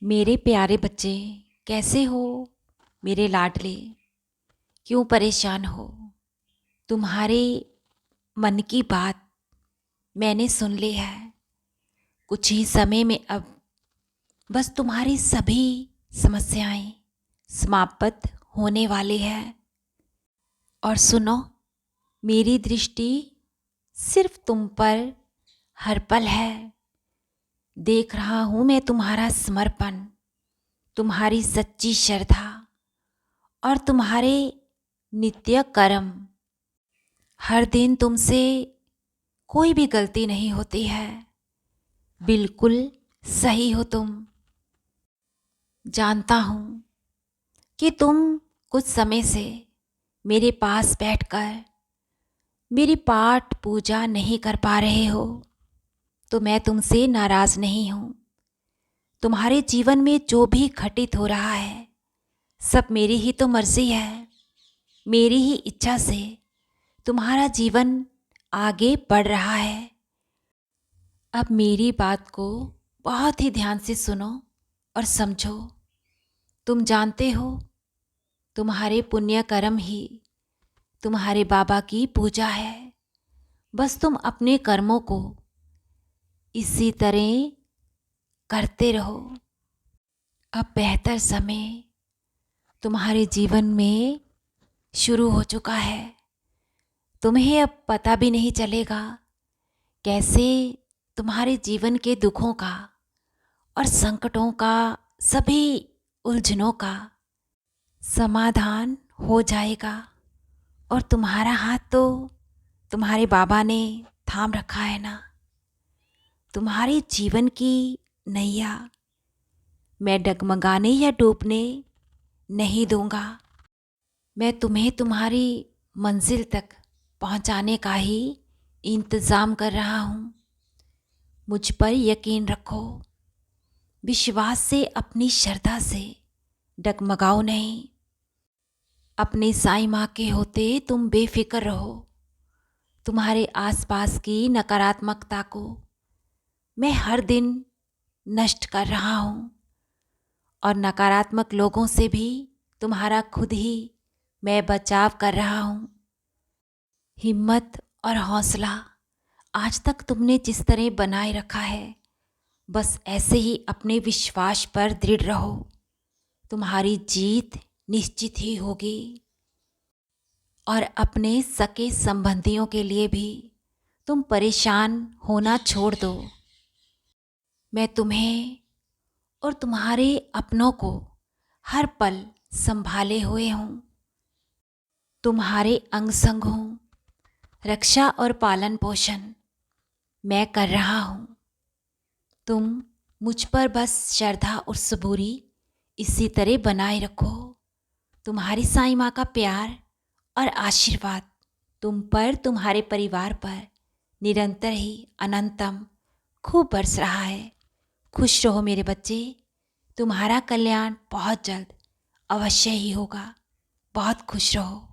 मेरे प्यारे बच्चे, कैसे हो मेरे लाडले? क्यों परेशान हो? तुम्हारे मन की बात मैंने सुन ली है। कुछ ही समय में अब बस तुम्हारी सभी समस्याएं समाप्त होने वाली है। और सुनो, मेरी दृष्टि सिर्फ तुम पर हर पल है। देख रहा हूँ मैं तुम्हारा समर्पण, तुम्हारी सच्ची श्रद्धा और तुम्हारे नित्य कर्म। हर दिन तुमसे कोई भी गलती नहीं होती है। बिल्कुल सही हो तुम। जानता हूँ कि तुम कुछ समय से मेरे पास बैठकर मेरी पाठ पूजा नहीं कर पा रहे हो, तो मैं तुमसे नाराज़ नहीं हूँ। तुम्हारे जीवन में जो भी घटित हो रहा है सब मेरी ही तो मर्जी है। मेरी ही इच्छा से तुम्हारा जीवन आगे बढ़ रहा है। अब मेरी बात को बहुत ही ध्यान से सुनो और समझो। तुम जानते हो, तुम्हारे पुण्य कर्म ही तुम्हारे बाबा की पूजा है। बस तुम अपने कर्मों को इसी तरह करते रहो। अब बेहतर समय तुम्हारे जीवन में शुरू हो चुका है। तुम्हें अब पता भी नहीं चलेगा कैसे तुम्हारे जीवन के दुखों का और संकटों का, सभी उलझनों का समाधान हो जाएगा। और तुम्हारा हाथ तो तुम्हारे बाबा ने थाम रखा है ना। तुम्हारे जीवन की नैया मैं डगमगाने या डूबने नहीं दूंगा। मैं तुम्हें तुम्हारी मंजिल तक पहुंचाने का ही इंतज़ाम कर रहा हूँ। मुझ पर यकीन रखो, विश्वास से, अपनी श्रद्धा से डगमगाओ नहीं। अपने साईं माँ के होते तुम बेफिक्र रहो। तुम्हारे आसपास की नकारात्मकता को मैं हर दिन नष्ट कर रहा हूँ, और नकारात्मक लोगों से भी तुम्हारा खुद ही मैं बचाव कर रहा हूँ। हिम्मत और हौसला आज तक तुमने जिस तरह बनाए रखा है, बस ऐसे ही अपने विश्वास पर दृढ़ रहो। तुम्हारी जीत निश्चित ही होगी। और अपने सगे संबंधियों के लिए भी तुम परेशान होना छोड़ दो। मैं तुम्हें और तुम्हारे अपनों को हर पल संभाले हुए हूँ। तुम्हारे अंग संग हूँ। रक्षा और पालन पोषण मैं कर रहा हूँ। तुम मुझ पर बस श्रद्धा और सबूरी इसी तरह बनाए रखो। तुम्हारी साईं माँ का प्यार और आशीर्वाद तुम पर, तुम्हारे परिवार पर निरंतर ही अनंतम खूब बरस रहा है। खुश रहो मेरे बच्चे। तुम्हारा कल्याण बहुत जल्द अवश्य ही होगा। बहुत खुश रहो।